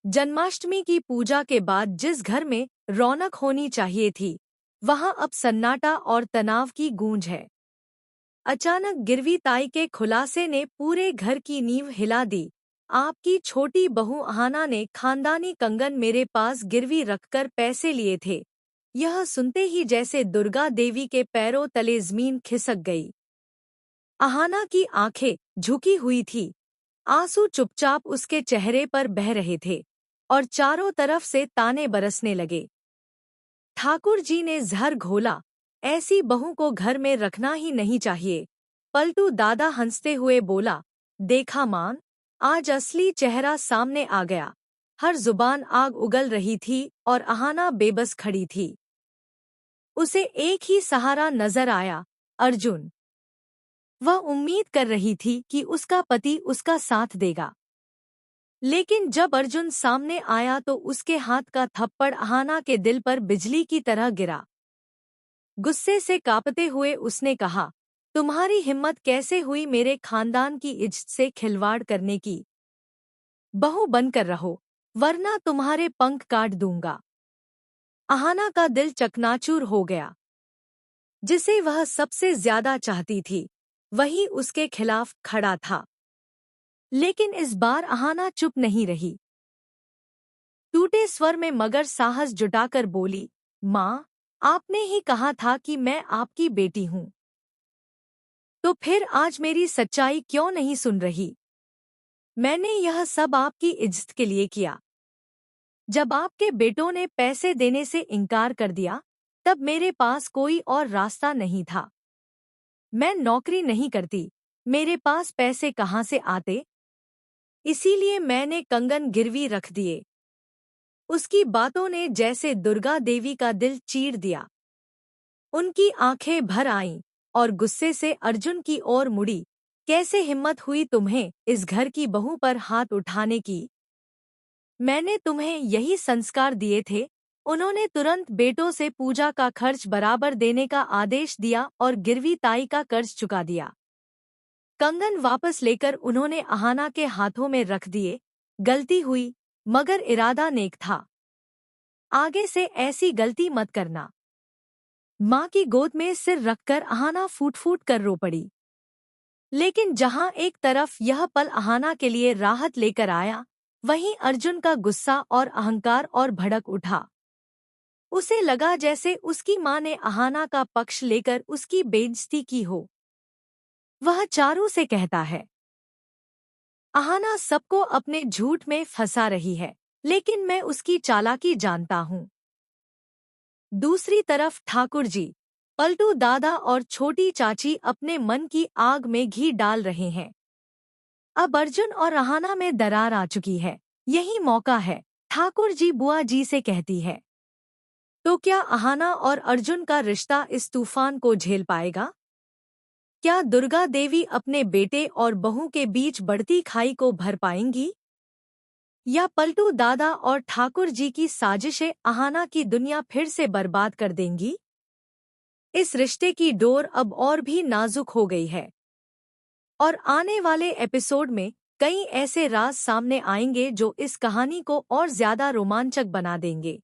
जन्माष्टमी की पूजा के बाद जिस घर में रौनक होनी चाहिए थी, वहां अब सन्नाटा और तनाव की गूंज है। अचानक गिरवी ताई के खुलासे ने पूरे घर की नींव हिला दी। आपकी छोटी बहू अहाना ने खानदानी कंगन मेरे पास गिरवी रखकर पैसे लिए थे। यह सुनते ही जैसे दुर्गा देवी के पैरों तले जमीन खिसक गई। अहाना की आंखें झुकी हुई थी, आंसू चुपचाप उसके चेहरे पर बह रहे थे और चारों तरफ से ताने बरसने लगे। ठाकुर जी ने जहर घोला, ऐसी बहू को घर में रखना ही नहीं चाहिए। पलटू दादा हंसते हुए बोला, देखा मान, आज असली चेहरा सामने आ गया। हर जुबान आग उगल रही थी और अहाना बेबस खड़ी थी। उसे एक ही सहारा नजर आया, अर्जुन। वह उम्मीद कर रही थी कि उसका पति उसका साथ देगा, लेकिन जब अर्जुन सामने आया तो उसके हाथ का थप्पड़ अहाना के दिल पर बिजली की तरह गिरा। गुस्से से कांपते हुए उसने कहा, तुम्हारी हिम्मत कैसे हुई मेरे खानदान की इज्जत से खिलवाड़ करने की? बहू बनकर रहो, वरना तुम्हारे पंख काट दूंगा। अहाना का दिल चकनाचूर हो गया। जिसे वह सबसे ज्यादा चाहती थी, वही उसके खिलाफ खड़ा था। लेकिन इस बार अहाना चुप नहीं रही। टूटे स्वर में मगर साहस जुटाकर बोली, माँ, आपने ही कहा था कि मैं आपकी बेटी हूँ। तो फिर आज मेरी सच्चाई क्यों नहीं सुन रही? मैंने यह सब आपकी इज्जत के लिए किया। जब आपके बेटों ने पैसे देने से इनकार कर दिया, तब मेरे पास कोई और रास्ता नहीं था। मैं नौकरी नहीं करती, मेरे पास पैसे कहाँ से आते? इसीलिए मैंने कंगन गिरवी रख दिए। उसकी बातों ने जैसे दुर्गा देवी का दिल चीर दिया। उनकी आंखें भर आईं और गुस्से से अर्जुन की ओर मुड़ी। कैसे हिम्मत हुई तुम्हें इस घर की बहू पर हाथ उठाने की? मैंने तुम्हें यही संस्कार दिए थे। उन्होंने तुरंत बेटों से पूजा का खर्च बराबर देने का आदेश दिया और गिरवी ताई का कर्ज चुका दिया। कंगन वापस लेकर उन्होंने अहाना के हाथों में रख दिए। गलती हुई, मगर इरादा नेक था। आगे से ऐसी गलती मत करना। माँ की गोद में सिर रखकर अहाना फूट फूट कर रो पड़ी। लेकिन जहां एक तरफ यह पल अहाना के लिए राहत लेकर आया, वहीं अर्जुन का गुस्सा और अहंकार और भड़क उठा। उसे लगा जैसे उसकी माँ ने अहाना का पक्ष लेकर उसकी बेइज्जती की हो। वह चारू से कहता है, अहाना सबको अपने झूठ में फंसा रही है, लेकिन मैं उसकी चालाकी जानता हूँ। दूसरी तरफ ठाकुर जी, पलटू दादा और छोटी चाची अपने मन की आग में घी डाल रहे हैं। अब अर्जुन और अहाना में दरार आ चुकी है। यही मौका है, ठाकुर जी बुआ जी से कहती है। तो क्या अहाना और अर्जुन का रिश्ता इस तूफान को झेल पाएगा? क्या दुर्गा देवी अपने बेटे और बहू के बीच बढ़ती खाई को भर पाएंगी? या पलटू दादा और ठाकुर जी की साजिशें अहाना की दुनिया फिर से बर्बाद कर देंगी? इस रिश्ते की डोर अब और भी नाजुक हो गई है और आने वाले एपिसोड में कई ऐसे राज सामने आएंगे जो इस कहानी को और ज्यादा रोमांचक बना देंगे।